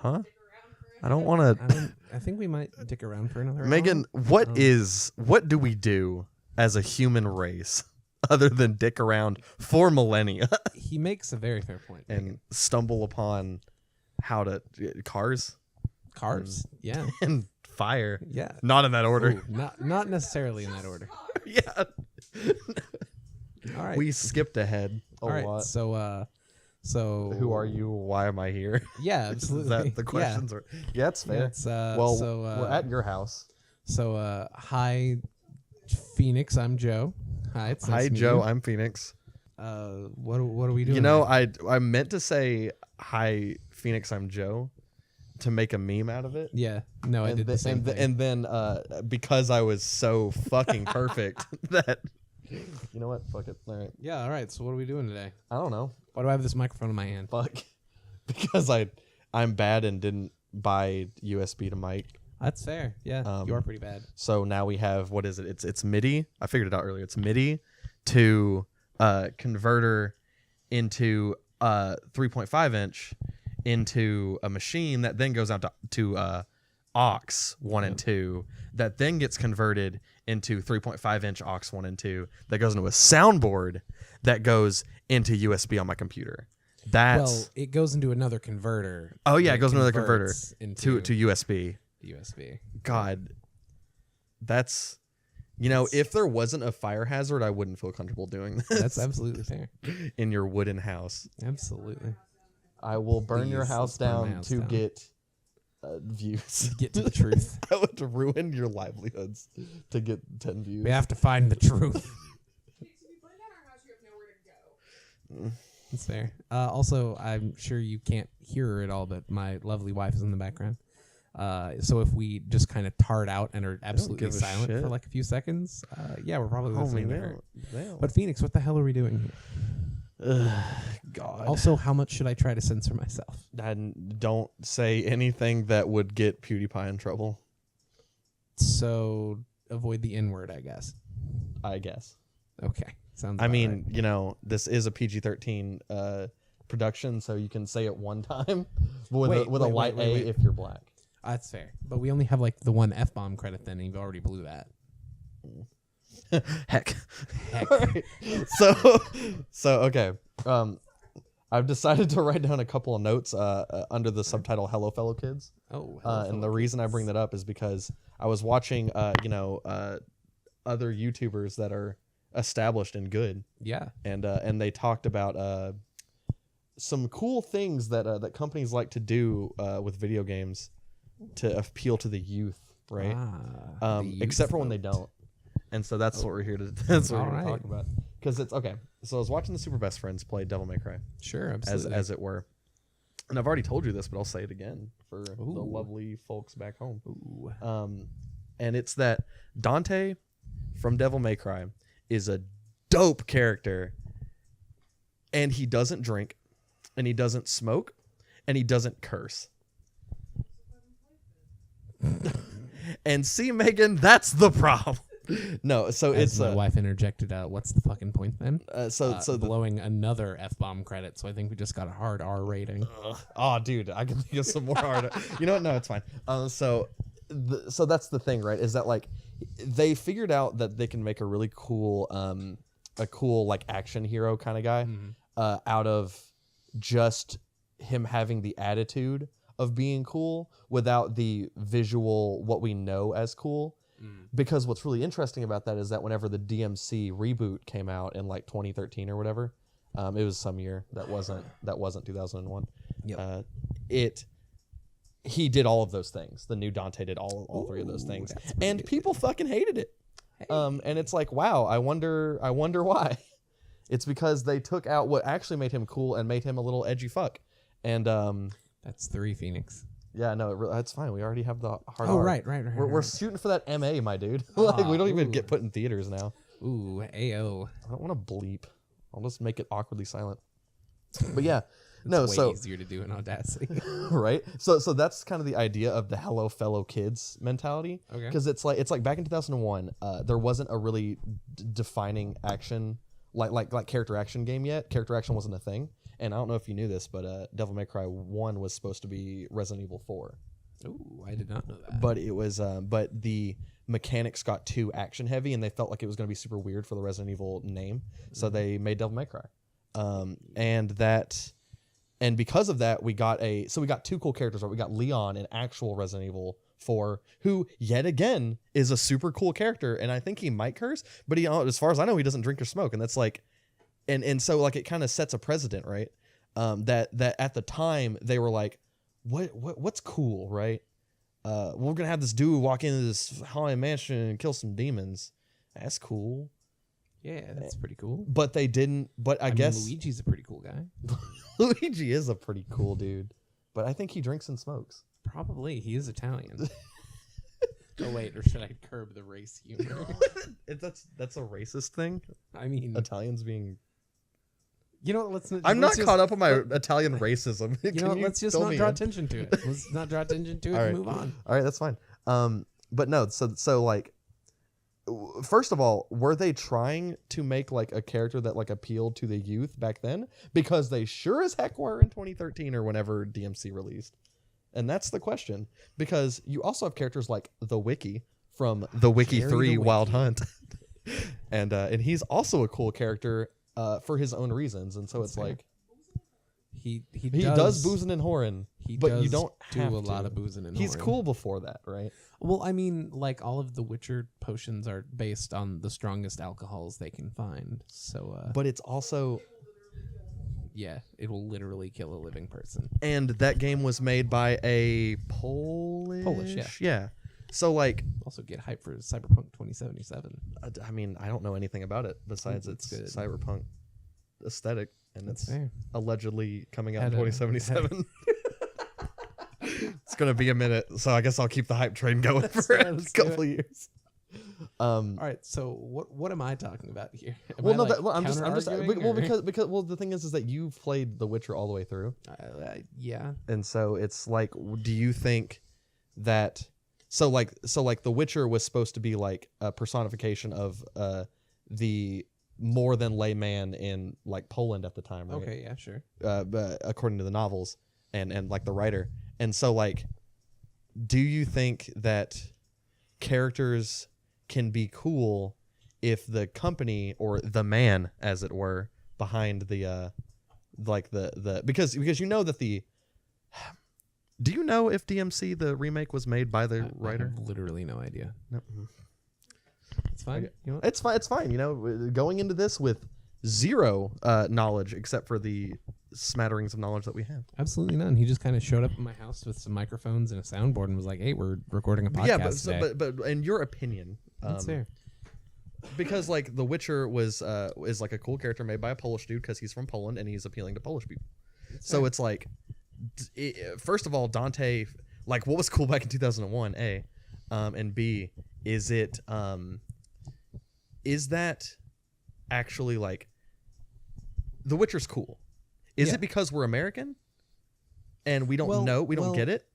Huh? I don't want to. I think we might dick around for another Maegan, hour. what do we do as a human race other than dick around for millennia? He makes a very fair point. And stumble upon how to cars, yeah, and fire. Yeah, not in that order. Ooh, not necessarily in that order. Yeah. All right, we skipped ahead a lot. So who are you? Why am I here? Yeah, absolutely. Is that the questions are? Yeah, it's fair. We're at your house. So hi, Phoenix. I'm Joe. Hi, it's nice hi, to meet Joe. you. I'm Phoenix. What are we doing? You know, I meant to say hi, Phoenix. I'm Joe, to make a meme out of it. Yeah. No, I did the same thing. And then because I was so fucking perfect that. You know what? Fuck it. All right. Yeah. All right. So what are we doing today? I don't know. Why do I have this microphone in my hand? Fuck. Because I'm bad and didn't buy USB to mic. That's fair. Yeah. You are pretty bad. So now we have, what is it? It's MIDI. I figured it out earlier. It's MIDI to converter into 3.5 inch into a machine that then goes out to aux 1 and 2 that then gets converted into 3.5 inch aux 1 and 2 that goes into a soundboard that goes into USB on my computer. It goes into another converter. Oh yeah, it goes into another converter to USB. USB. God, that's if there wasn't a fire hazard, I wouldn't feel comfortable doing this. That's absolutely fair. In your wooden house. Absolutely. I will burn your house down to get views. Get to the truth. I would ruin your livelihoods to get 10 views. We have to find the truth. That's fair. Also, I'm sure you can't hear her at all, but my lovely wife is in the background. So if we just kind of tart out and are absolutely silent for like a few seconds, we're probably listening to her. But Phoenix, what the hell are we doing here? God. Also, how much should I try to censor myself? Don't say anything that would get PewDiePie in trouble. So avoid the N-word, I guess. Okay. Sounds I mean, right. this is a PG-13 production, so you can say it one time with a light A if you're black. That's fair. But we only have like the one F-bomb credit then, and you've already blew that. Heck. Right. So okay. I've decided to write down a couple of notes under the subtitle "Hello, Fellow Kids." Oh, and the reason I bring that up is because I was watching, other YouTubers that are established and good. Yeah. And they talked about some cool things that companies like to do with video games to appeal to the youth, right? Except for when they don't. And so that's what we're here to talk about. Because it's okay. So I was watching the Super Best Friends play Devil May Cry. Sure, absolutely. As it were. And I've already told you this, but I'll say it again for the lovely folks back home. Ooh. And it's that Dante from Devil May Cry is a dope character, and he doesn't drink, and he doesn't smoke, and he doesn't curse. And see, Maegan, that's the problem. No, so As my wife interjected, what's the fucking point then? So blowing another F-bomb credit, so I think we just got a hard R rating. Oh, dude, I can think of some more hard. You know what? No, it's fine. So that's the thing, right? Is that like they figured out that they can make a really cool, like action hero kind of guy, out of just him having the attitude of being cool without the visual, what we know as cool. Because what's really interesting about that is that whenever the DMC reboot came out in like 2013 or whatever, it was some year that wasn't 2001. Yep. He did all of those things. The new Dante did all three of those things, and people fucking hated it. Hey. And it's like, wow, I wonder why. It's because they took out what actually made him cool and made him a little edgy fuck. And that's 3, Phoenix. Yeah, no, that's fine. We already have the hard. Oh, right. We're shooting for that MA, my dude. Like we don't even get put in theaters now. Ooh, AO. I don't want to bleep. I'll just make it awkwardly silent. But yeah, it's way easier to do in Audacity, right? So that's kind of the idea of the "Hello, Fellow Kids" mentality. Okay. Because it's like back in 2001, there wasn't a really defining action like character action game yet. Character action wasn't a thing. And I don't know if you knew this, but Devil May Cry 1 was supposed to be Resident Evil 4. Ooh, I did not know that. But it was, but the mechanics got too action heavy, and they felt like it was going to be super weird for the Resident Evil name, so they made Devil May Cry. And because of that, we got two cool characters. Right? We got Leon in actual Resident Evil 4, who yet again is a super cool character, and I think he might curse, but he, as far as I know, he doesn't drink or smoke, and that's like, and so like it kind of sets a precedent, right? That at the time they were like, what's cool, right? We're gonna have this dude walk into this haunted mansion and kill some demons. That's cool. Yeah, that's pretty cool. But they didn't. But I guess Luigi's a pretty cool guy. Luigi is a pretty cool dude, but I think he drinks and smokes. Probably, he is Italian. Oh wait, or should I curb the race humor? That's a racist thing. I mean, Italians being. You know what? I'm not caught up on my Italian racism. You know what? Let's just not draw attention to it. Let's not draw attention to it and move on. All right, that's fine. But no, so like, first of all, were they trying to make like a character that like appealed to the youth back then? Because they sure as heck were in 2013 or whenever DMC released. And that's the question. Because you also have characters like the Wiki from the Wiki 3 Wild Hunt. and he's also a cool character for his own reasons. And so it's like he does boozing and whoring, but you don't do a lot of boozing and whoring. He's cool before that, right? Well, I mean, like all of the Witcher potions are based on the strongest alcohols they can find. So, but it's also, yeah, it will literally kill a living person. And that game was made by a Polish, yeah. So like, also get hyped for Cyberpunk 2077. I mean, I don't know anything about it besides its cyberpunk aesthetic, and it's allegedly coming out in 2077. It's gonna be a minute, so I guess I'll keep the hype train going for a couple of years. All right, so what am I talking about here? I'm just because the thing is that you've played The Witcher all the way through. Yeah. And so it's like, do you think that so like The Witcher was supposed to be like a personification of the more than layman in like Poland at the time, right? Okay, yeah, sure. But according to the novels and like the writer. And so like, do you think that characters can be cool if the company or the man, as it were, behind the like the because you know that the do you know if DMC the remake was made by the writer? I have literally no idea. No. It's fine. Okay. You know, it's fine. You know, going into this with zero knowledge except for the smatterings of knowledge that we have. Absolutely none. He just kind of showed up at my house with some microphones and a soundboard and was like, "Hey, we're recording a podcast today." But in your opinion, that's fair. Because like The Witcher is like a cool character made by a Polish dude because he's from Poland and he's appealing to Polish people. So it's like, first of all, Dante, like what was cool back in 2001, A, and B, is that actually like The Witcher's cool? Is it because we're American and we don't know, we don't get it?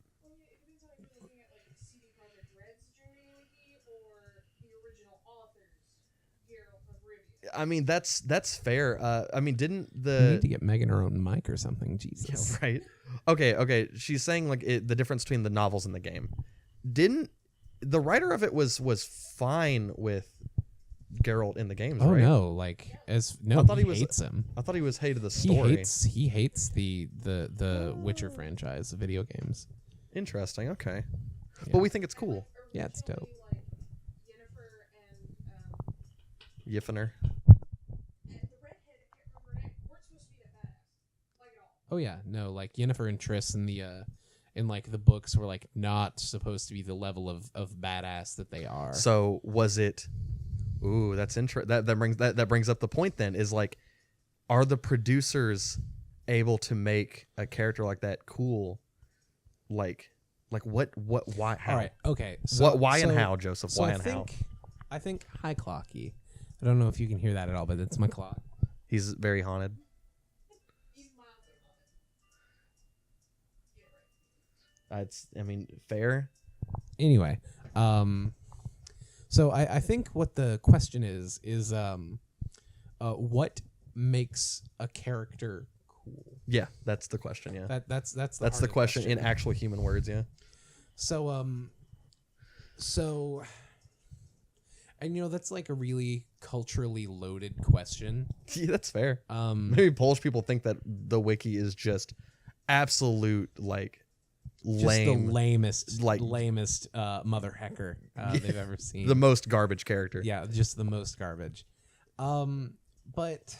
I mean, that's fair. I mean, didn't the... You need to get Maegan her own mic or something, Jesus. Yeah, right. Okay. She's saying like the difference between the novels and the game. Didn't... The writer of it was fine with Geralt in the games, right? Oh, no. Like, I thought he hates him. I thought he was hated the story. He hates the Witcher franchise, the video games. Interesting, okay. Yeah. But we think it's cool. Yeah, it's dope. Yiffner. Oh yeah, no, like Yennefer and Triss in like the books were like not supposed to be the level of badass that they are. So was it? Ooh, that's interesting. That brings up the point. Then is like, are the producers able to make a character like that cool? Like what? Why? How? All right. Okay. So, why and how, Joseph? So why and how? I think hi Clocky. I don't know if you can hear that at all, but it's my clock. He's very haunted. I mean, fair. Anyway, so I think what the question is what makes a character cool? Yeah, that's the question. Yeah, That's the question in actual human words. Yeah. So and that's like a really culturally loaded question. Yeah, that's fair. Maybe Polish people think that the wiki is just absolute like lame, just the lamest mother hecker they've ever seen. The most garbage character. Yeah, just the most garbage. But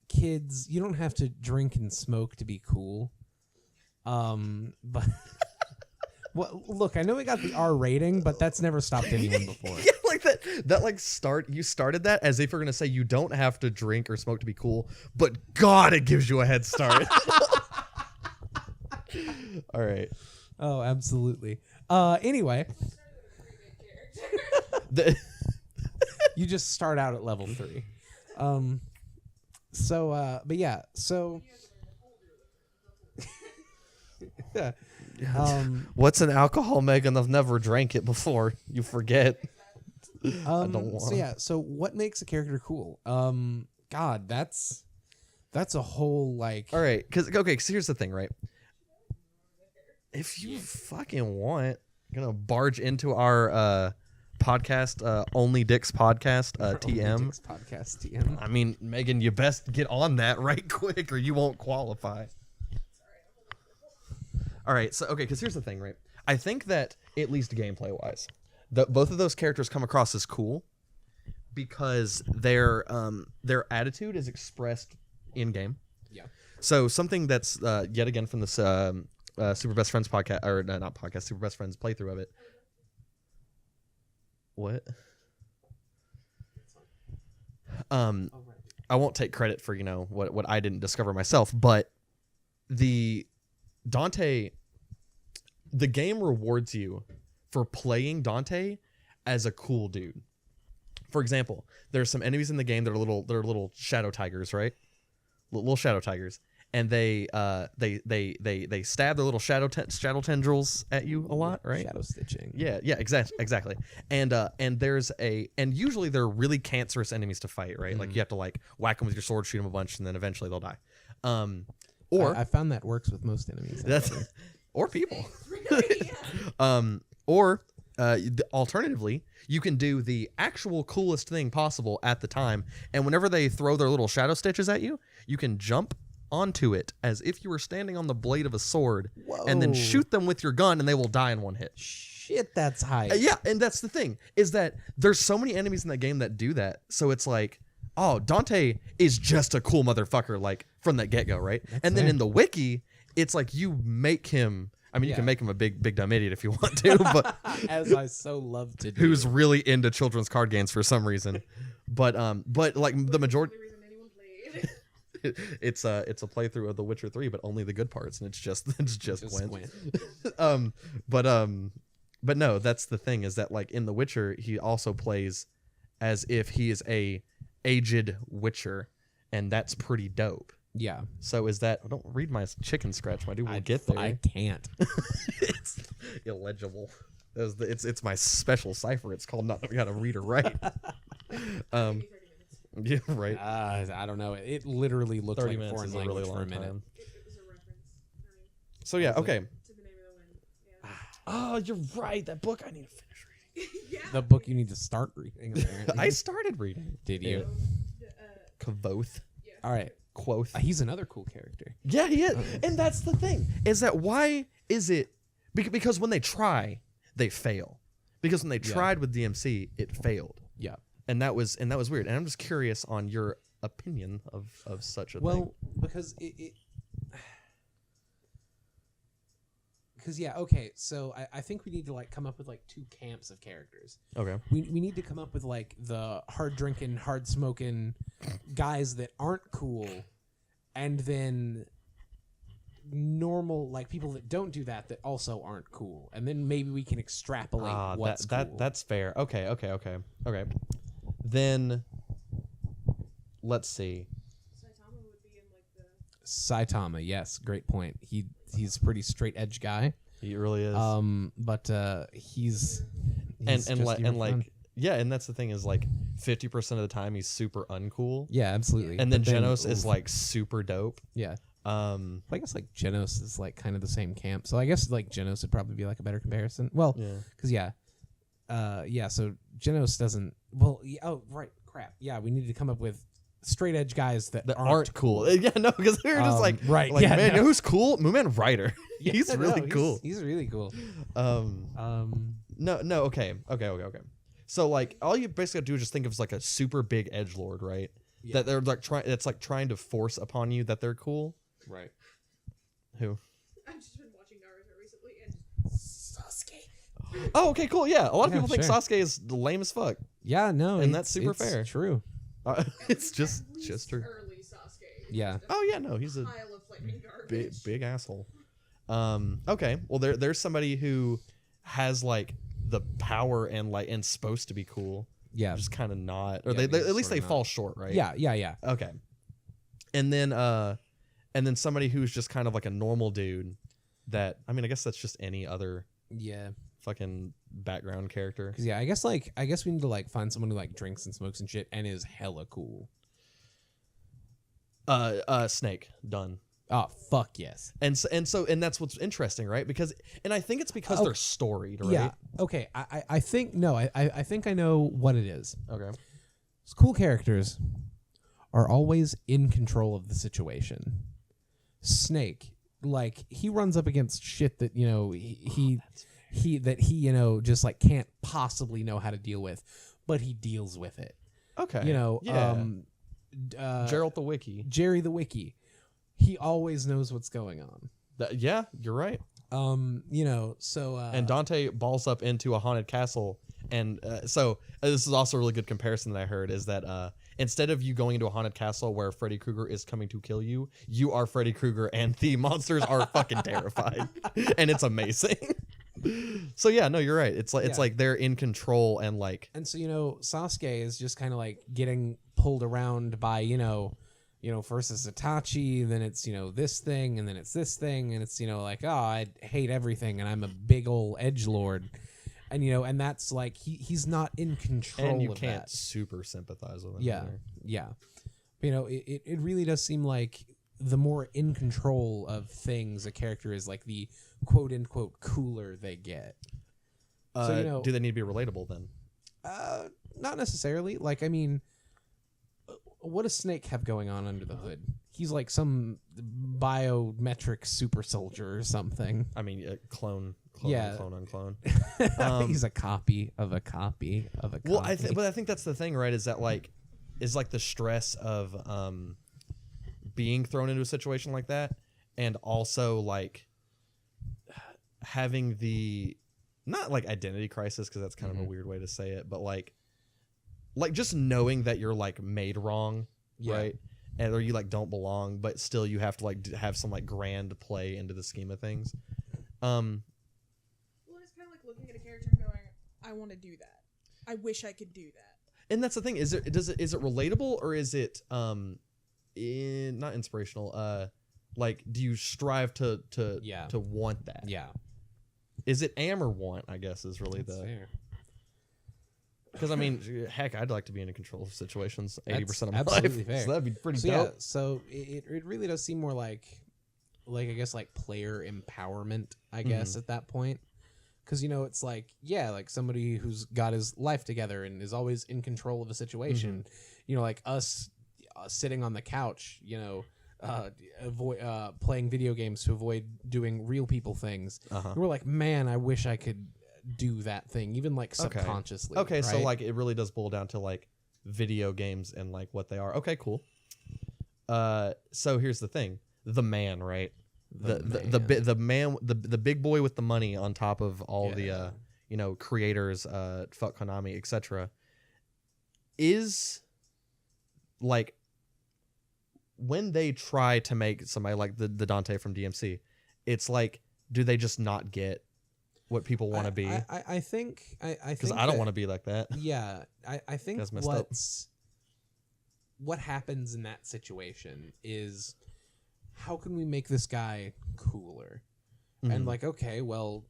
kids, you don't have to drink and smoke to be cool. But well, look, I know we got the R rating, but that's never stopped anyone before. Yeah, like that like you started that as if you're gonna say you don't have to drink or smoke to be cool, but God, it gives you a head start. All right. Oh, absolutely. Anyway, you just start out at level 3. But yeah, so yeah. What's an alcohol, Maegan? I've never drank it before. You forget. So what makes a character cool? God, that's a whole like. All right, because here's the thing, right? If you fucking want, gonna barge into our podcast, Only Dicks Podcast, TM. Only Dicks Podcast, TM. I mean, Maegan, you best get on that right quick, or you won't qualify. All right, so because here's the thing, right? I think that at least gameplay wise, both of those characters come across as cool because their attitude is expressed in game. Yeah. So something that's yet again from this Super Best Friends podcast, or not podcast, Super Best Friends playthrough of it. What? I won't take credit for what I didn't discover myself, but the Dante, the game rewards you for playing Dante as a cool dude. For example, there's some enemies in the game that are little shadow tigers, right? Little shadow tigers, and they stab their little shadow tendrils at you a lot, right? Shadow stitching. Yeah, exactly. And usually they're really cancerous enemies to fight, right? Like you have to like whack them with your sword, shoot them a bunch, and then eventually they'll die. Or I found that works with most enemies. Or people. Really? Yeah. Alternatively, you can do the actual coolest thing possible at the time, and whenever they throw their little shadow stitches at you, you can jump onto it as if you were standing on the blade of a sword. Whoa. And then shoot them with your gun, and they will die in one hit. Shit, that's hype. Yeah, and that's the thing, is that there's so many enemies in that game that do that, so it's like, oh, Dante is just a cool motherfucker, like, from that get-go, right? And then in the wiki, it's like you make him... I mean, you can make him a big dumb idiot if you want to, but... As I so love to do. Who's really into children's card games for some reason. But like, the majority... The reason anyone played. It's a playthrough of The Witcher 3, but only the good parts, and it's just Gwent. But no, that's the thing, is that, like, in The Witcher, he also plays as if he is a aged witcher, and that's pretty dope. Yeah. So is that... Don't read my chicken scratch, my dude. We'll get there. I can't. It's illegible. It's my special cipher. It's called not knowing how to read or write. Yeah, right. I don't know. It literally looked 30 like minutes foreign is a language really for long a minute. time. It was a reference. So yeah, okay. To the name of the wind. Yeah. Oh, you're right. That book I need to finish reading. Yeah. The book you need to start reading, apparently. I started reading. Did you? Kvoth. All right. Quoth. He's another cool character. Yeah, he is. And that's the thing, is that why is it... Because when they try, they fail. Because when they tried with DMC, it failed. Yeah. And that was weird. And I'm just curious on your opinion of such a thing. Well, because because okay, so I think we need to like come up with like two camps of characters. Okay. We need to come up with like the hard drinking, hard smoking guys that aren't cool, and then normal like people that don't do that also aren't cool, and then maybe we can extrapolate what's cool. That's fair. Okay. Then let's see. Saitama would be in like the... Saitama, yes, great point. He's a pretty straight edge guy. He really is. But he's and like Yeah, and that's the thing is like 50% of the time he's super uncool. Yeah, absolutely. And then Genos is like super dope. Yeah. I guess like Genos is like kind of the same camp. So I guess like Genos would probably be like a better comparison. Well, because so Genos doesn't. Well, oh right, crap. Yeah, we need to come up with straight edge guys that aren't cool. Yeah, no, because we were just like, right, like, man, you know who's cool? Mooman Ryder. He's really cool. He's really cool. No, okay. So like, all you basically have to do is just think of as like a super big edgelord, right? Yeah. That they're like trying to force upon you that they're cool. Right. Who? I've just been watching Naruto recently and Sasuke. Oh, okay, cool. Yeah, a lot of people think Sasuke is lame as fuck. Yeah, no, and that's super fair. True. It's just true. early Sasuke. Yeah. Oh yeah, no, he's a pile of flaming garbage. big asshole. Okay. Well, there's somebody who has like the power and supposed to be cool. Yeah. Just kind of not, or they at least they fall short, right? Yeah. Okay. And then somebody who's just kind of like a normal dude. That I guess that's just any other. Yeah. Fucking background character. Cause I guess we need to like find someone who like drinks and smokes and shit and is hella cool. Snake done. Oh fuck yes. And that's what's interesting, right? Because I think it's because they're storied, right? Yeah. Okay. I think I think I know what it is. Okay. Cool characters are always in control of the situation. Snake, like he runs up against shit that he just like can't possibly know how to deal with, but he deals with it. Okay. Gerald the Wiki. Jerry the Wiki. He always knows what's going on. Yeah, you're right. And Dante balls up into a haunted castle, and so this is also a really good comparison that I heard is that instead of you going into a haunted castle where Freddy Krueger is coming to kill you, you are Freddy Krueger, and the monsters are fucking terrified, and it's amazing. So yeah, no, you're right. It's like they're in control and like. And so Sasuke is just kind of like getting pulled around by first it's Itachi, then it's this thing, and then it's this thing, and it's like, oh, I hate everything, and I'm a big old edgelord, and and that's like he's not in control. And you of can't that. Super sympathize with him. Yeah, either. Yeah. It really does seem like the more in control of things a character is, like the quote unquote cooler they get. So do they need to be relatable then? Not necessarily. Like what does Snake have going on under the hood? He's like some biometric super soldier or something. Clone on clone. He's a copy of a copy of a copy. Well, I think that's the thing, right? Is that is the stress of being thrown into a situation like that, and also like having the not like identity crisis, because that's kind of a weird way to say it, but like just knowing that you're like made wrong, right? And or you like don't belong, but still you have to like have some like grand play into the scheme of things. Well, it's kind of like looking at a character and going, I want to do that. I wish I could do that. And that's the thing. Is it relatable, or is it not inspirational? Like, do you strive to want that? Yeah. Is it am or want? I guess is really that's fair. Because heck, I'd like to be in control of situations 80% of my absolutely life. Fair. So that'd be pretty dope. Yeah, so it really does seem more like I guess like player empowerment, I guess, at that point. Because it's like like somebody who's got his life together and is always in control of a situation. Like us sitting on the couch, avoid playing video games to avoid doing real people things. We're like, man, I wish I could do that thing, even like subconsciously. Okay, right? so like it really does boil down to like video games and like what they are. Okay, cool. So here's the thing: the man, right? The man, the big boy with the money on top of all the creators, fuck Konami, etc. Is like when they try to make somebody like the Dante from DMC, it's like, do they just not get what people want to be? I think because I don't want to be like that. Yeah, I think what happens in that situation is, how can we make this guy cooler? And like, okay, well,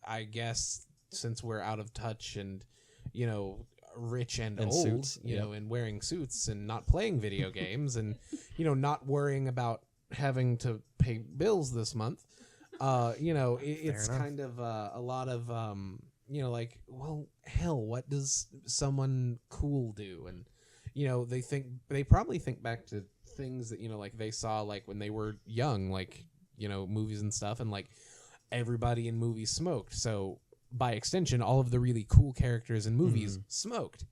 I guess since we're out of touch and rich and And old, suits, and wearing suits and not playing video games and, not worrying about having to pay bills this month. It's kind of a lot of, like, well, hell, what does someone cool do? And, they probably think back to things that, like they saw like when they were young, like, movies and stuff, and like everybody in movies smoked. So by extension, all of the really cool characters in movies smoked.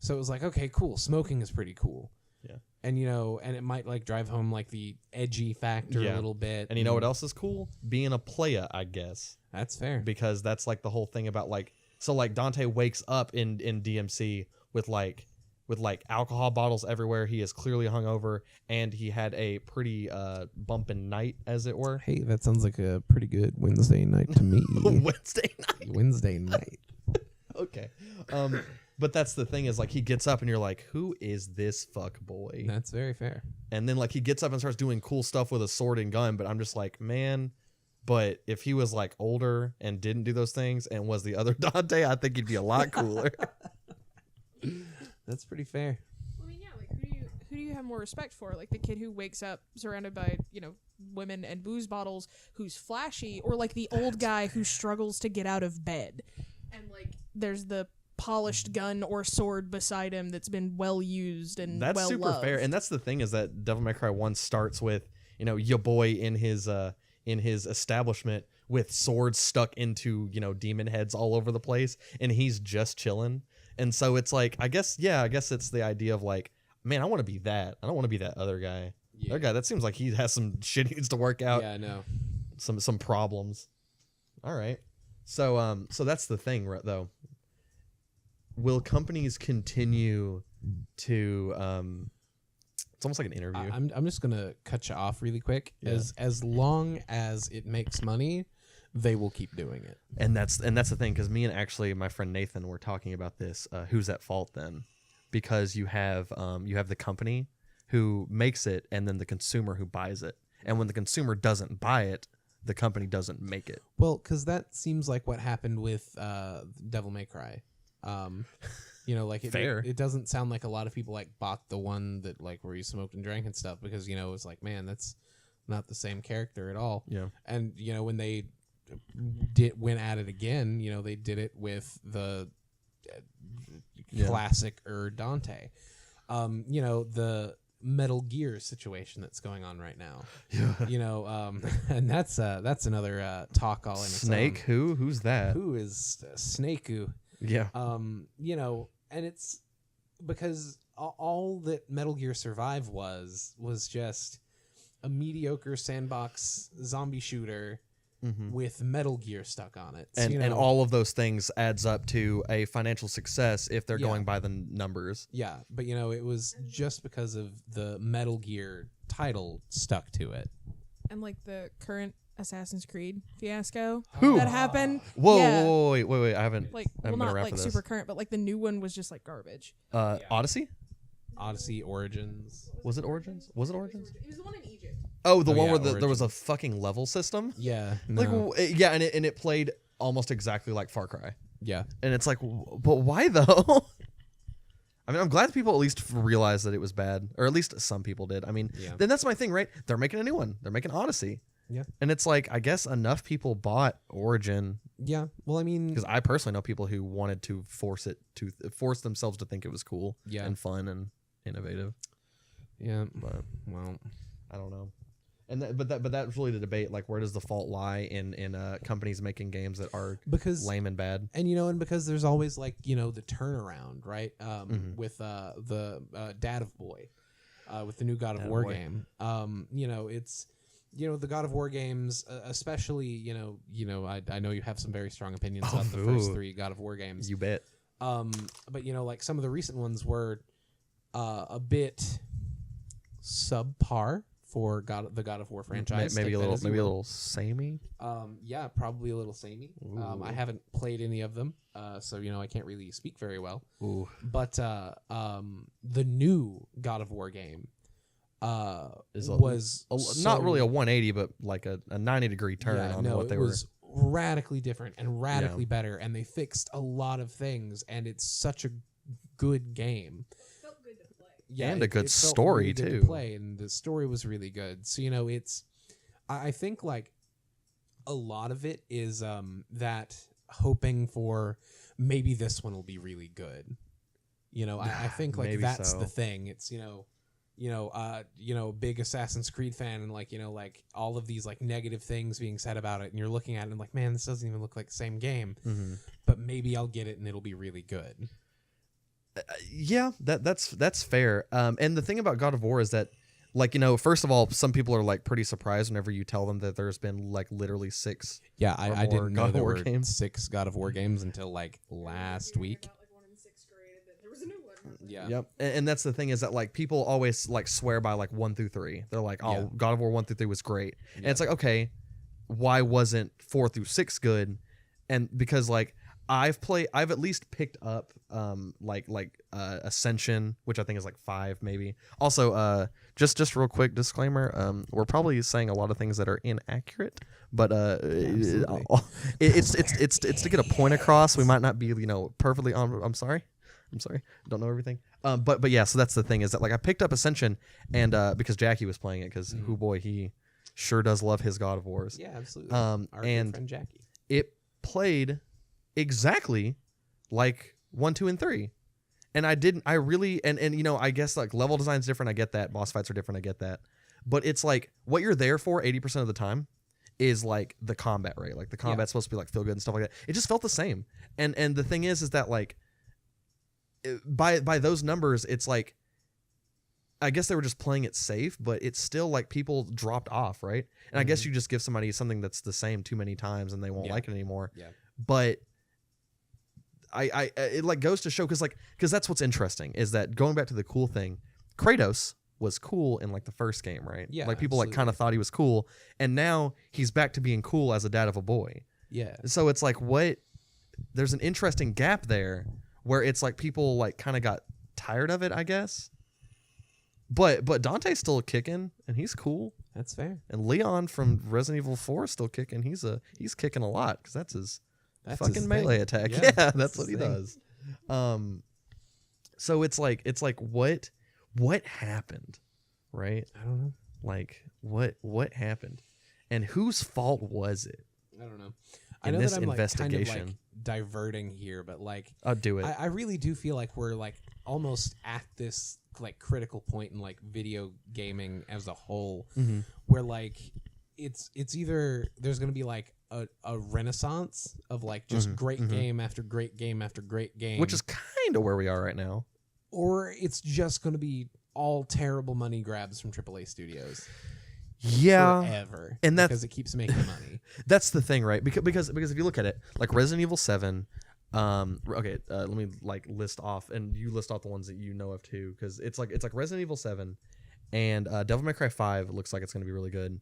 So it was like, okay, cool. Smoking is pretty cool. Yeah. And, and it might like drive home like the edgy factor a little bit. And you know what else is cool? Being a playa, I guess. That's fair. Because that's like the whole thing about like, so like Dante wakes up in DMC with alcohol bottles everywhere. He is clearly hungover, and he had a pretty bumping night, as it were. Hey, that sounds like a pretty good Wednesday night to me. Wednesday night. Okay. But that's the thing is like he gets up and you're like, who is this fuck boy? That's very fair. And then like he gets up and starts doing cool stuff with a sword and gun, but I'm just like, man, but if he was like older and didn't do those things and was the other Dante, I think he'd be a lot cooler. That's pretty fair. I mean, yeah, like who do you have more respect for? Like the kid who wakes up surrounded by, women and booze bottles, who's flashy, or like the old guy who struggles to get out of bed. And like there's the polished gun or sword beside him that's been well used and that's well super loved. fair. And that's the thing is that Devil May Cry 1 starts with, your boy in his establishment with swords stuck into, demon heads all over the place, and he's just chilling. And so it's like, I guess it's the idea of like, man, I want to be that. I don't want to be that other guy. Yeah. That guy, that seems like he has some shit he needs to work out. Yeah, I know. Some problems. All right. So that's the thing, right, though. Will companies continue to it's almost like an interview. I'm just gonna cut you off really quick. Yeah. As long as it makes money, they will keep doing it. And that's the thing, because me and actually my friend Nathan were talking about this. Who's at fault then? Because you have the company who makes it, and then the consumer who buys it. And when the consumer doesn't buy it, the company doesn't make it. Well, because that seems like what happened with Devil May Cry. Like it doesn't sound like a lot of people like bought the one that like where you smoked and drank and stuff, because it was like, man, that's not the same character at all. Yeah. And when they went at it again, they did it with the classic Dante. The Metal Gear situation that's going on right now. Yeah. And that's another talk all in its Snake. own. Who's that? Who is Snake-oo? Yeah. And it's because all that Metal Gear Survive was just a mediocre sandbox zombie shooter with Metal Gear stuck on it. And all of those things adds up to a financial success if they're going by the numbers. Yeah, but it was just because of the Metal Gear title stuck to it. And like the current Assassin's Creed fiasco that happened. Whoa, wait! I haven't been around like for this. Super current, but like the new one was just like garbage. Odyssey Origins. Was it Origins? It was the one in Egypt. Oh, the one where there was a fucking level system. Yeah, and it played almost exactly like Far Cry. Yeah, and it's like, but why though? I mean, I'm glad people at least realized that it was bad, or at least some people did. I mean, then that's my thing, right? They're making a new one. They're making Odyssey. Yeah. And it's like, I guess enough people bought Origin. Yeah. Well, I mean, because I personally know people who wanted to force themselves to think it was cool and fun and innovative. Yeah. But, well, I don't know. And but that's really the debate. Like, where does the fault lie in companies making games that are lame and bad? And and because there's always like the turnaround, right? With the Dad of Boy, with the new God of War game. It's the God of War games, especially I know you have some very strong opinions about the first 3 God of War games. You bet. But like some of the recent ones were a bit subpar for the God of War franchise. Maybe a little samey. Yeah, probably a little samey. I haven't played any of them, so I can't really speak very well. Ooh. But the new God of War game was not really a 180, but like a 90-degree turn on what they were. radically different and radically better, and they fixed a lot of things, and it's such a good game. Felt good to play. Yeah, and a good it felt story really good too. to play, and the story was really good. So I think like a lot of it is that hoping for maybe this one will be really good. I think like that's the thing. It's big Assassin's Creed fan, and like all of these like negative things being said about it, and you're looking at it and like, man, this doesn't even look like the same game. Mm-hmm. But maybe I'll get it and it'll be really good. Yeah, that's fair. And the thing about God of War is that, like, first of all, some people are like pretty surprised whenever you tell them that there's been like literally 6. Yeah, I didn't know there were games. 6 God of War games until like last week. Yeah. Yep. And that's the thing, is that like people always like swear by like 1 through 3. They're like, oh, God of War 1 through 3 was great. And it's like, okay, why wasn't 4 through 6 good? And because like I've at least picked up Ascension, which I think is like 5 maybe. Also, just real quick disclaimer, we're probably saying a lot of things that are inaccurate, but it's to get a point across. We might not be perfectly on. I'm sorry, don't know everything. But yeah, so that's the thing, is that like I picked up Ascension, and because Jackie was playing it, because he sure does love his God of Wars. Yeah, absolutely. Our good friend Jackie. It played exactly like 1, 2, and 3. And I really I guess like level design's different, I get that. Boss fights are different, I get that. But it's like what you're there for 80% of the time is like the combat, right? Like the combat's supposed to be like feel good and stuff like that. It just felt the same. And the thing is that like by those numbers, it's like I guess they were just playing it safe, but it's still like people dropped off, right? And I guess you just give somebody something that's the same too many times and they won't like it anymore. Yeah. But it like goes to show, because that's what's interesting, is that going back to the cool thing, Kratos was cool in like the first game, right? Yeah, like people like kind of thought he was cool, and now he's back to being cool as a dad of a boy. Yeah. So it's like there's an interesting gap there where it's like people like kind of got tired of it, I guess. But Dante's still kicking, and he's cool. That's fair. And Leon from Resident Evil 4 is still kicking. He's kicking a lot, because that's his fucking melee attack. Yeah, that's what he does. So it's like what happened, right? I don't know. Like what happened, and whose fault was it? I don't know. I know that I'm like kind of like diverting here, but like I'll do it. I really do feel like we're like almost at this like critical point in like video gaming as a whole, where like it's either there's gonna be like a renaissance of like just great game after great game after great game, which is kind of where we are right now, or it's just gonna be all terrible money grabs from AAA studios. Yeah, forever, and that's because it keeps making money. That's the thing, right? Because if you look at it, like Resident Evil 7. Let me like list off, and you list off the ones that you know of too, because it's like Resident Evil 7 and Devil May Cry 5 looks like it's going to be really good.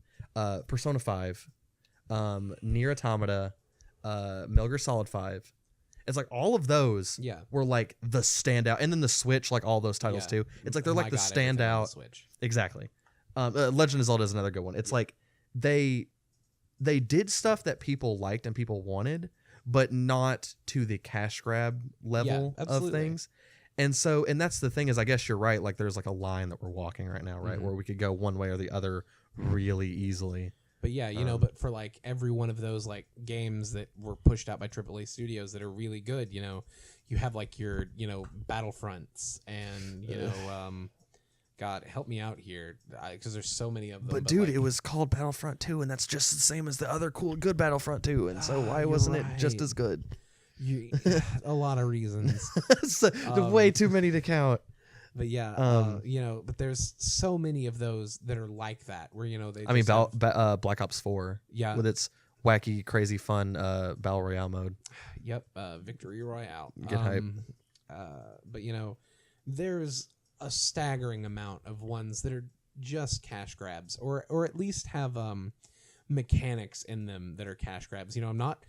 Persona 5, Nier Automata, Metal Gear Solid 5. It's like all of those were like the standout, and then the Switch, like all those titles too. It's like they're like the standout. Switch. Exactly. Legend of Zelda is another good one. It's like they did stuff that people liked and people wanted, but not to the cash grab level of things. And that's the thing, is I guess you're right. Like there's like a line that we're walking right now, right? Where we could go one way or the other really easily. But yeah, but for like every one of those like games that were pushed out by AAA studios that are really good, you have like your, Battlefronts and, God, help me out here, because there's so many of them. But dude, it was called Battlefront 2, and that's just the same as the other cool, good Battlefront 2, and so why wasn't it just as good? A lot of reasons. Way too many to count. But yeah, but there's so many of those that are like that, where Black Ops 4, with its wacky, crazy, fun battle royale mode. Yep, Victory Royale. Get hype. But there's a staggering amount of ones that are just cash grabs, or at least have mechanics in them that are cash grabs. I'm not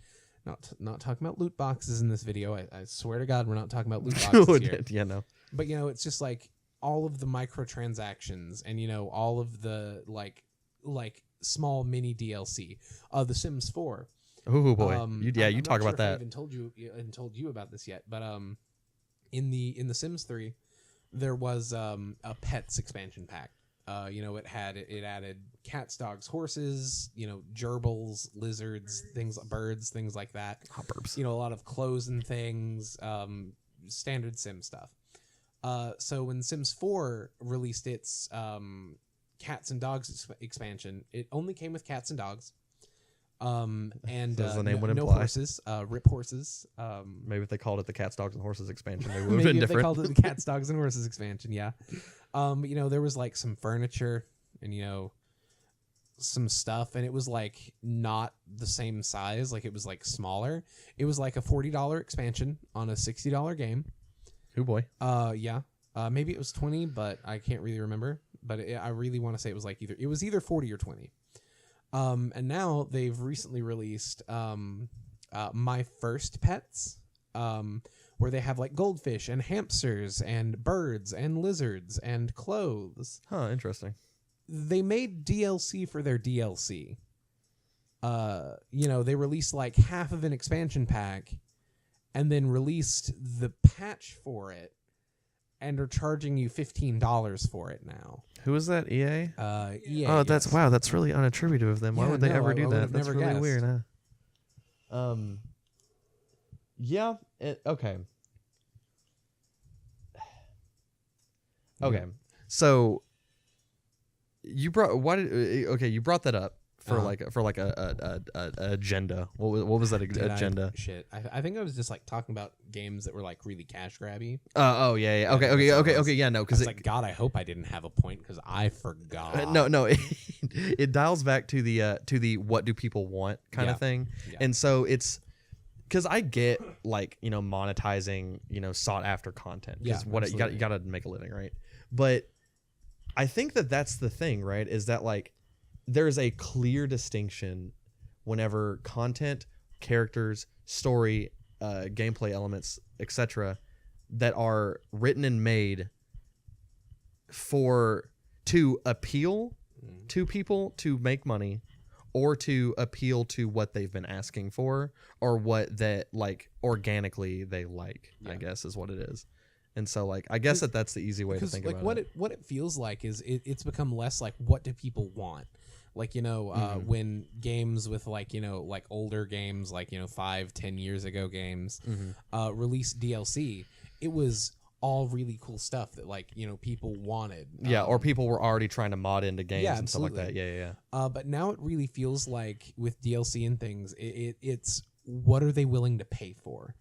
talking about loot boxes in this video. I swear to God, we're not talking about loot boxes here. Yeah, no. But it's just like all of the microtransactions and all of the like small mini DLC. The Sims 4 Oh boy, you I'm talk not sure about if I that. even told you about this yet, but in the Sims 3, there was a pets expansion pack. It added cats, dogs, horses, gerbils, lizards, birds, things like that. Hot burps. A lot of clothes and things, standard Sim stuff. So when Sims 4 released its cats and dogs expansion, it only came with cats and dogs. And As the name would no imply. horses, rip horses. Maybe if they called it the Cats, Dogs, and Horses expansion, maybe it would have Maybe been if different. they called it the Cats, Dogs, and Horses expansion, yeah. There was like some furniture and some stuff, and it was like not the same size. Like it was like smaller. It was like a $40 expansion on a $60 game. Oh boy. Yeah. Maybe it was 20, but I can't really remember. But I really want to say it was like either 40 or 20. And now they've recently released My First Pets, where they have like goldfish and hamsters and birds and lizards and clothes. Huh, interesting. They made DLC for their DLC. They released like half of an expansion pack and then released the patch for it and are charging you $15 for it now. Who is that? EA? EA. Oh, yes. that's really unattributive of them. Why Yeah, would they no, ever I do would that? have That's never really guessed. weird, huh? Yeah. Okay. Okay. So you brought you brought that up for a agenda. What was that agenda? I think I was just like talking about games that were like really cash grabby. Oh yeah. Okay. Yeah, no, because like God, I hope I didn't have a point because I forgot. no, it dials back to the what do people want kind of thing, and so it's because I get like monetizing sought after content because you got to make a living, right? But I think that's the thing, right? Is that like there's a clear distinction whenever content, characters, story, gameplay elements, etc., that are written and made to appeal to people to make money, or to appeal to what they've been asking for, or what that like organically they like. I guess is what it is. And so, like, I guess that's the easy way to think about it. What it feels like is it's become less like what do people want. Like, when games with like older games, like 5-10 years ago games, released DLC, it was all really cool stuff that like people wanted. Or people were already trying to mod into games and stuff like that. Yeah. But now it really feels like with DLC and things, it's what are they willing to pay for?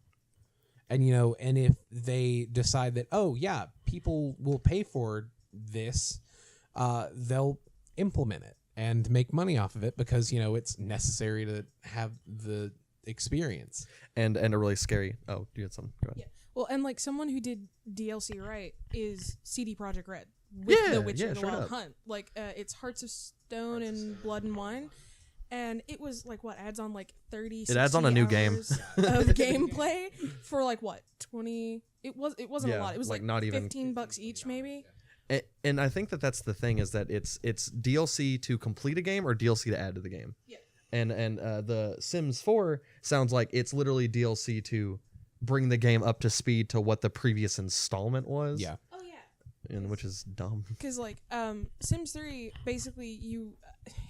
And and if they decide that people will pay for this, they'll implement it and make money off of it because it's necessary to have the experience. And a really scary. Oh, you had something? Go ahead. Yeah. Well, and like someone who did DLC right is CD Projekt Red with The Witcher and the Wild Hunt. Like it's Hearts of Stone and Blood and Wine. And it was like adds on like 30. It adds on a new game of gameplay for like 20. It wasn't a lot. It was like not even $15 each maybe. And I think that's the thing is that it's DLC to complete a game or DLC to add to the game. Yeah. And the Sims 4 sounds like it's literally DLC to bring the game up to speed to what the previous installment was. Yeah. Oh yeah. And which is dumb. Because like Sims 3, basically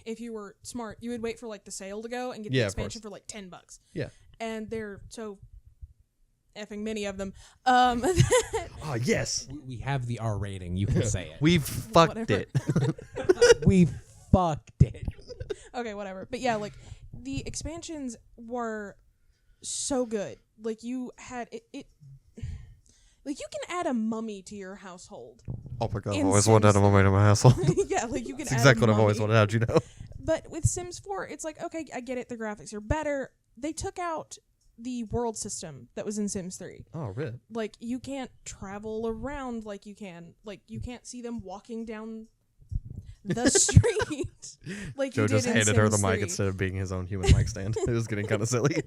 if you were smart, you would wait for like the sale to go and get the expansion for like $10. Yeah. And they're so effing many of them. Oh yes. We have the R rating. You can say it. We've fucked it. We fucked it. Okay, whatever. But yeah, like the expansions were so good. Like you had it like you can add a mummy to your household. Oh my god, In I've always wanted to add a mummy to my household. Yeah, like you can That's add exactly a what I've always mummy. wanted. How'd you know? But with Sims 4, it's like, okay, I get it. The graphics are better. They took out the world system that was in Sims 3. Oh, really? Like, you can't travel around like you can. Like, you can't see them walking down the street like Joe you did just in handed her the Sims mic 3. instead of being his own human mic stand. It was getting kind of silly.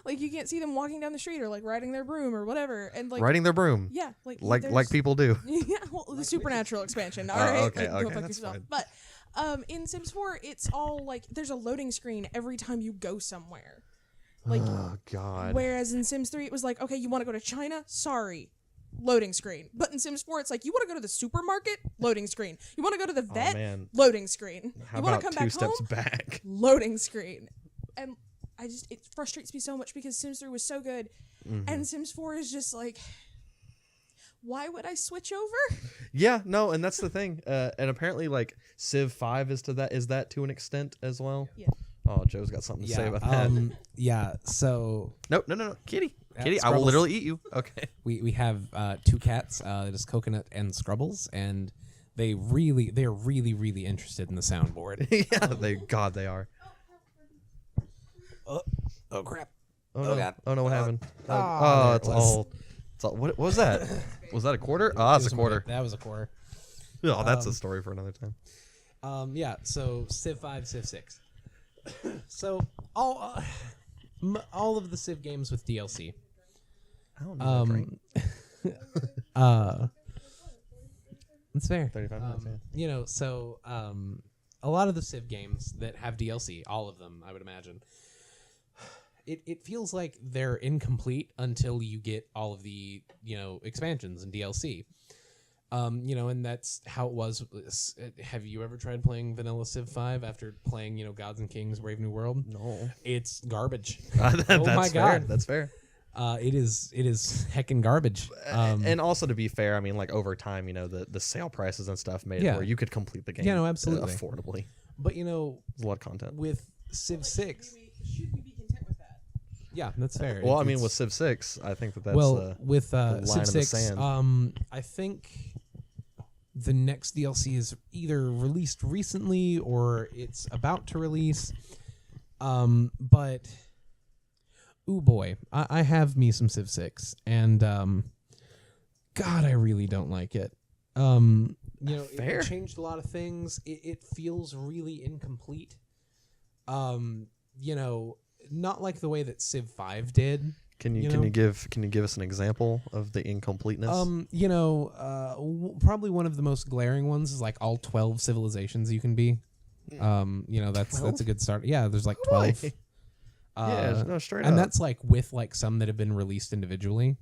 Like, you can't see them walking down the street or, like, riding their broom or whatever. And like Riding their broom. Yeah. Like people do. Yeah, well, the supernatural expansion. All right. Okay, like, go okay, fuck that's yourself. fine. But In Sims 4, it's all like there's a loading screen every time you go somewhere. Like, oh God. Whereas in Sims 3, it was like, okay, you want to go to China? Sorry. Loading screen. But in Sims 4, it's like, you want to go to the supermarket? Loading screen. You want to go to the vet? Loading screen. How you want about to come two back steps home? back? Loading screen. And it frustrates me so much because Sims 3 was so good. And Sims 4 is just like, why would I switch over? Yeah, no, and that's the thing. And apparently, like, Civ 5 is that to an extent as well. Yeah. Oh, Joe's got something to say about that. Yeah, so... No, Kitty. Yeah, Kitty, Scrubbles. I will literally eat you. Okay. We have 2 cats, just Coconut and Scrubbles, and they're really interested in the soundboard. yeah, they are. Oh crap. Oh, no. God. Oh, no, what happened? It's all... What was that? Was that a quarter? Oh, that's a quarter. That was a quarter. Oh, that's a story for another time. Yeah, so Civ 5, Civ 6. So all of the Civ games with DLC. I don't know. That's fair. 35 minutes, yeah. So a lot of the Civ games that have DLC, all of them, I would imagine, it feels like they're incomplete until you get all of the, expansions and DLC. And that's how it was. Have you ever tried playing vanilla Civ 5 after playing, Gods and Kings, Brave New World? No. It's garbage. That's my fair. God. That's fair. It is heckin' garbage. And also, to be fair, I mean, like, over time, the sale prices and stuff made it where you could complete the game absolutely. affordably. But, There's a lot of content. with Civ 6... Should we be content with that? Yeah, that's fair. Well, I mean, with Civ 6, I think that's with line Civ in the 6, sand. I think the next DLC is either released recently or it's about to release. But ooh boy, I have me some Civ 6, and God, I really don't like it. Fair. It changed a lot of things. It feels really incomplete. Not like the way that Civ 5 did. Can you give us an example of the incompleteness? Probably one of the most glaring ones is like all 12 civilizations you can be. That's a good start. Yeah, there's like 12. Straight up. And that's like with like some that have been released individually.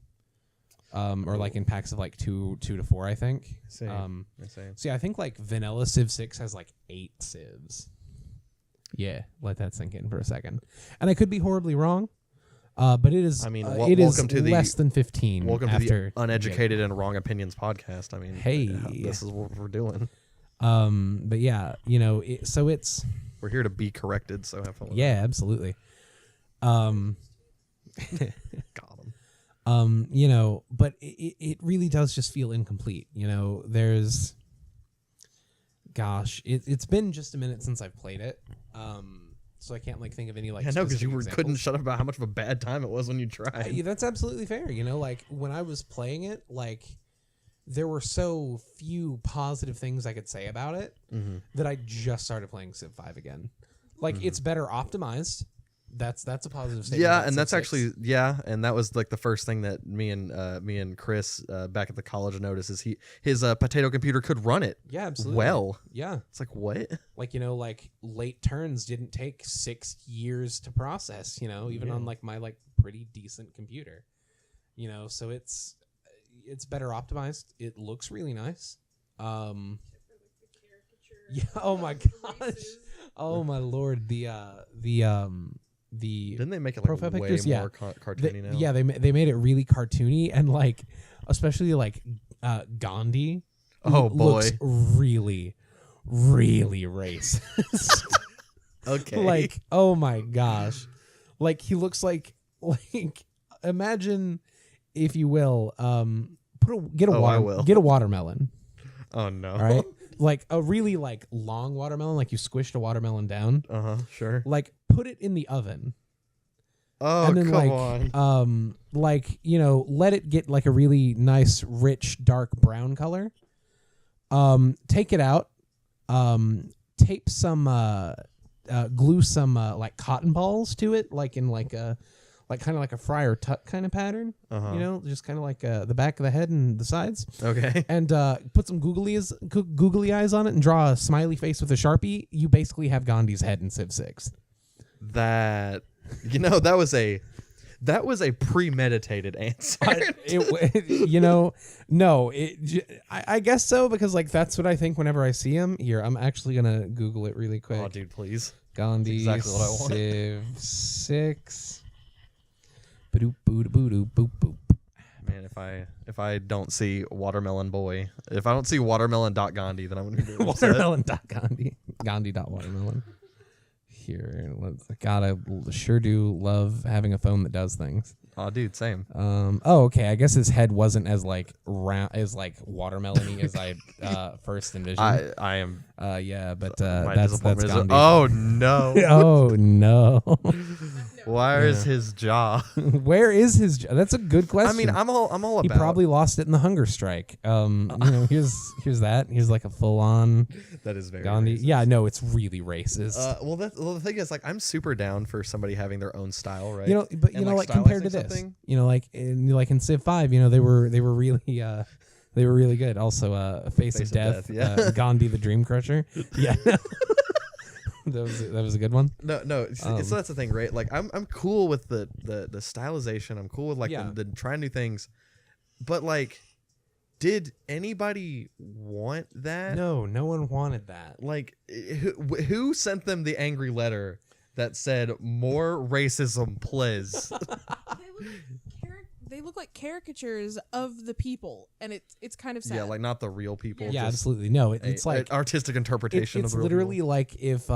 Or like in packs of like 2 to 4, I think. I think like vanilla Civ 6 has like 8 civs. Yeah, let that sink in for a second. And I could be horribly wrong, but it is. I mean, it is less than 15. Welcome to the Uneducated and Wrong Opinions podcast. I mean, hey, this is what we're doing. But yeah, so it's. We're here to be corrected. So have fun. Yeah, absolutely. Got him. But it really does just feel incomplete. There's. Gosh, it's been just a minute since I've played it. So I can't like think of any like. I know, because you couldn't shut up about how much of a bad time it was when you tried. Yeah, that's absolutely fair. Like when I was playing it, like there were so few positive things I could say about it that I just started playing Civ 5 again. Like it's better optimized. That's a positive statement. Yeah, and that's actually and that was like the first thing that me and Chris back at the college noticed is his potato computer could run it. Yeah, absolutely. Well, yeah, it's like what? Like like late turns didn't take 6 years to process. Even on like my like pretty decent computer. So it's better optimized. It looks really nice. Yeah. Oh my gosh. Oh my lord. Didn't they make it like way pictures? more cartoony now? Yeah, they made it really cartoony, and like especially like Gandhi. Oh boy, looks really, really racist. Okay, like oh my gosh, like he looks like imagine, if you will, get a watermelon. Oh no! All right, like a really like long watermelon, like you squished a watermelon down. Sure. Like put it in the oven. Oh, and then come on. Let it get like a really nice, rich, dark brown color. Take it out. Tape some, glue some like cotton balls to it, like in like a like kind of like a Friar Tuck kind of pattern. Uh-huh. You know, just kind of like the back of the head and the sides. Okay. And put some googly eyes on it and draw a smiley face with a Sharpie. You basically have Gandhi's head in Civ 6. That was a premeditated answer. I guess so, because like that's what I think whenever I see him. Here, I'm actually gonna Google it really quick. Oh, dude, please. Gandhi, exactly what I want. Civ 6. Ba-doop, boop, boop, boop, boop. Man, if I don't see Watermelon Boy, if I don't see Watermelon.Gandhi, then I'm gonna be really upset. Watermelon.Gandhi. Gandhi.watermelon. Here, God, I sure do love having a phone that does things. Oh, dude, same. Okay. I guess his head wasn't as like round, as like watermelony as I first envisioned. I am. Yeah, but my that's disappointment is. Gandhi. Oh no. Oh no. Where is his jaw? Where is his jaw? That's a good question. I mean, I'm all about. He probably lost it in the hunger strike. Here's that. Here's like a full on. That is very Gandhi. racist. Yeah, no, it's really racist. Well, the thing is, like, I'm super down for somebody having their own style, right? But like compared to this, like in Civ 5, they were really they were really good. Also, Face of Death, yeah. Gandhi the Dream Crusher. Yeah. That was a good one. No. So that's the thing, right? Like, I'm cool with the stylization. I'm cool with like the trying new things, but like, did anybody want that? No one wanted that. Like, who sent them the angry letter that said more racism, please? They look like caricatures of the people, and it's kind of sad. Yeah, like not the real people. Yeah, absolutely. No, it's like an artistic interpretation it's of the real literally people. like if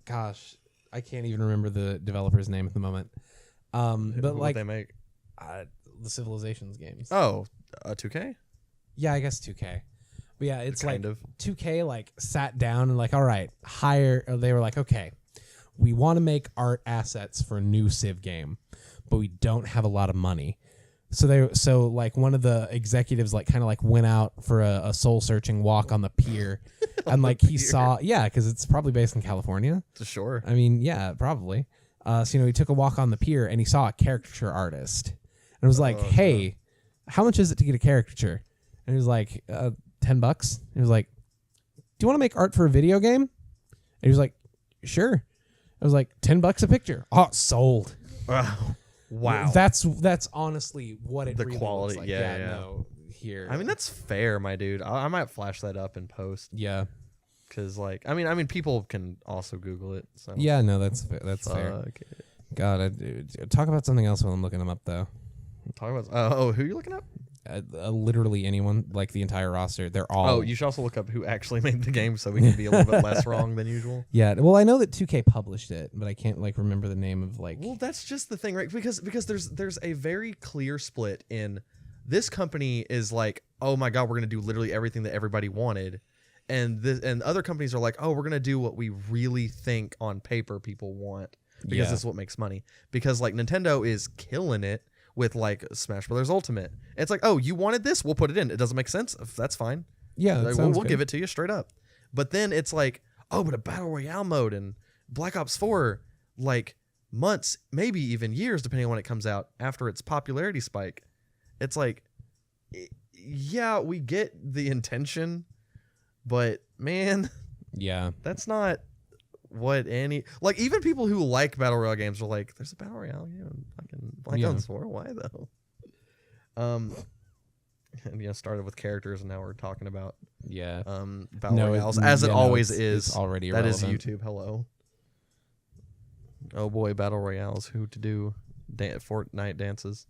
gosh, I can't even remember the developer's name at the moment. But like they make the Civilizations games. Oh, 2K? Yeah, I guess 2K. But yeah, it's kind like of. 2K like sat down and like, all right, they were like, okay, we want to make art assets for a new Civ game, but we don't have a lot of money. So like one of the executives like kind of like went out for a soul searching walk on the pier, and like he saw, because it's probably based in California. Sure. I mean, yeah, probably. So he took a walk on the pier and he saw a caricature artist, and it was like, hey, how much is it to get a caricature? And he was like, $10. He was like, do you want to make art for a video game? And he was like, sure. I was like, $10 a picture. Oh, sold. Wow. That's honestly what it the really quality. looks like. Yeah. No, here. I mean, that's fair, my dude. I might flash that up in post. Yeah. Because like, I mean, people can also Google it. So. Yeah, no, that's fair. Okay. God, talk about something else while I'm looking them up though. Talk about who are you looking up? Literally anyone, like the entire roster. They're all. Oh, you should also look up who actually made the game, so we can be a little bit less wrong than usual. Yeah, well, I know that 2K published it, but I can't like remember the name of like. Well, that's just the thing, right? Because there's a very clear split in this company is like, oh my god, we're gonna do literally everything that everybody wanted, and other companies are like, oh, we're gonna do what we really think on paper people want because this is what makes money. Because like Nintendo is killing it with like Smash Brothers Ultimate. It's like, oh, you wanted this? We'll put it in. It doesn't make sense. That's fine. Yeah, like, we'll give it to you straight up. But then it's like, oh, but a Battle Royale mode and Black Ops 4, like months, maybe even years, depending on when it comes out after its popularity spike. It's like, yeah, we get the intention, but man, yeah, that's not what any, like, even people who like Battle Royale games are like, there's a Battle Royale game fucking Black Ops 4. Why though? And started with characters and now we're talking about Battle Royales as it always is. It's already that irrelevant. is YouTube. Hello. Oh boy, Battle Royales. Who to do Fortnite dances?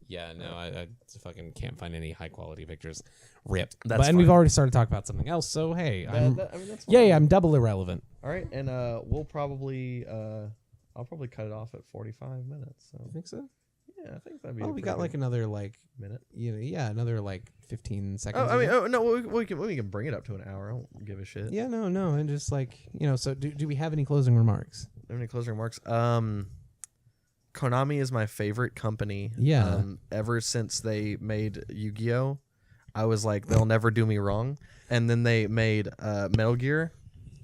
Yeah, no, I fucking can't find any high quality pictures. Rip. That's and we've already started talking about something else, so hey, that's fine. I'm double irrelevant. All right, and we'll probably I'll probably cut it off at 45 minutes. So. You think so? Yeah, I think that'd be. We got like another like minute. Another like 15 seconds. No, we can bring it up to an hour. I don't give a shit. Yeah, no, and just like So do we have any closing remarks? Any closing remarks? Konami is my favorite company. Yeah. Ever since they made Yu-Gi-Oh, I was like, they'll never do me wrong. And then they made Metal Gear.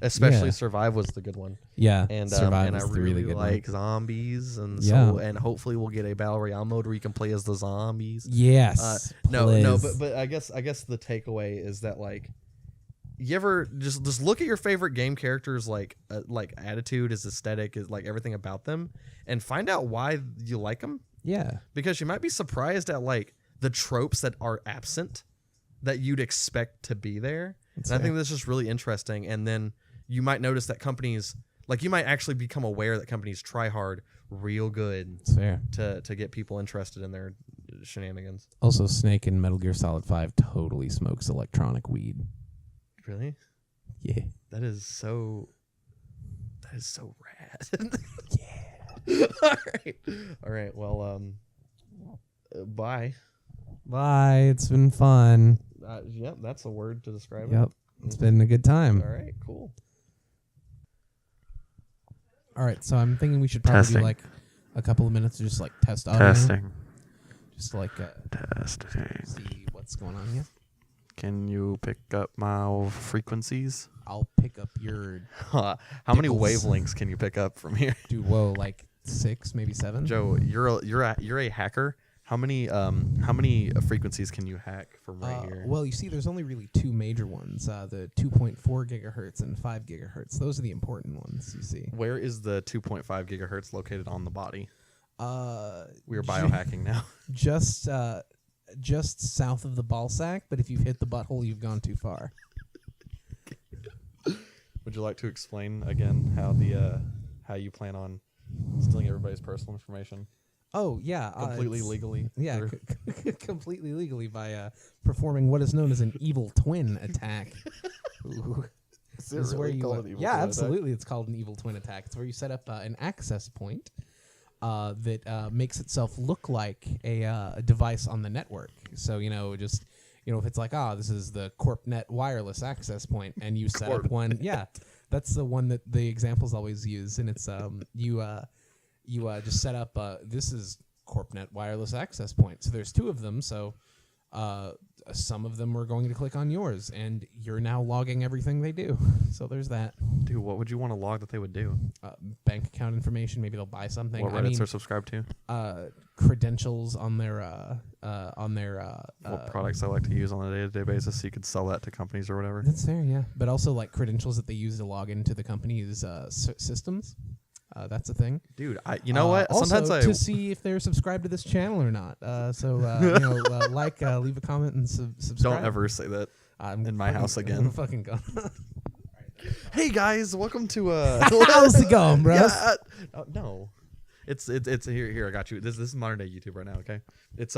Especially Survive was the good one. Yeah, And Survive and I was the really really good like zombies, and Yeah. so and hopefully we'll get a battle royale mode where you can play as the zombies. Yes. No, please. but I guess the takeaway is that like, you ever just look at your favorite game characters like attitude, his aesthetic, is like everything about them, and find out why you like them. Yeah. Because you might be surprised at like the tropes that are absent that you'd expect to be there. That's and I fair. think that's just really interesting. And then you might notice that companies, like, you might actually become aware that companies try hard real good It's fair. to get people interested in their shenanigans. Also, Snake in Metal Gear Solid 5 totally smokes electronic weed. Really? Yeah. That is so rad. Yeah. All right. Well, bye. Bye. It's been fun. Yep, that's a word to describe Yep. It's been a good time. it. All right, cool. All right. So I'm thinking we should probably do Testing. like a couple of minutes to just like test audio. Testing. Just like Testing. see what's going on here. Can you pick up my frequencies? I'll pick up your How many Dickles. wavelengths can you pick up from here? dude. Whoa, like 6, maybe 7. Joe, you're a hacker. How many frequencies can you hack from right here? Well, you see, there's only really 2 major ones: the 2.4 gigahertz and 5 gigahertz. Those are the important ones. You see. Where is the 2.5 gigahertz located on the body? We are ju- biohacking now. just south of the ball sack. But if you've hit the butthole, you've gone too far. Would you like to explain again how you plan on stealing everybody's personal information Oh yeah, completely it's- legally? Yeah, through- completely legally by performing what is known as an evil twin attack. Ooh. Is This is where you, called an evil yeah, twin attack? absolutely. It's called an evil twin attack. It's where you set up an access point that makes itself look like a device on the network. So if it's like, this is the CorpNet wireless access point, and you set up one, yeah, that's the one that the examples always use, and it's you just set up this is CorpNet wireless access point. So there's 2 of them. So some of them are going to click on yours, and you're now logging everything they do. So there's that. Dude, what would you want to log that they would do? Bank account information. Maybe they'll buy something. What Reddits are subscribed to? Credentials on their What products I like to use on a day-to-day basis, so you could sell that to companies or whatever. That's fair, yeah. But also like credentials that they use to log into the company's systems. That's a thing. Dude, you know what? Also, Sometimes to see if they're subscribed to this channel or not. Leave a comment and subscribe. don't ever say that. I'm in my fucking- house again. I'm fucking gone. Hey guys, welcome to How's it going, bro? Yeah, no. It's here I got you. This is modern day YouTube right now, okay? It's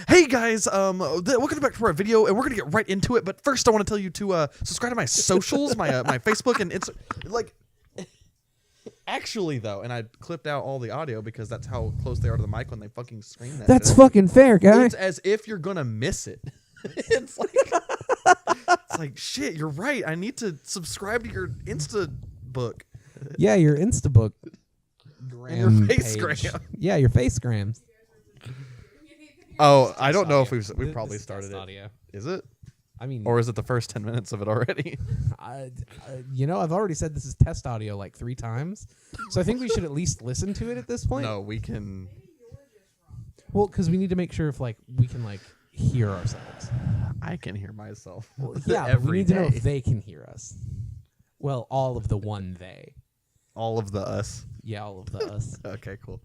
hey guys, welcome back to our video, and we're gonna get right into it. But first, I want to tell you to subscribe to my socials, my my Facebook and it's like. Actually, though, and I clipped out all the audio because that's how close they are to the mic when they fucking scream that. That's shit. fucking fair, guy. It's as if you're gonna miss it. It's like shit. You're right. I need to subscribe to your Insta book. Yeah, your Instabook. And your Facegram. Yeah, your Facegrams. Oh, I don't know if we've probably This is started test it. audio. Is it? I mean, Or is it the first 10 minutes of it already? I've already said this is test audio like 3 times, so I think we should at least listen to it at this point. No, we can. Well, because we need to make sure if we can hear ourselves. I can hear myself. Yeah, but we every need to know day. if they can hear us. Well, all of the one they. All of the us. Yeah, all of the us. Okay, cool.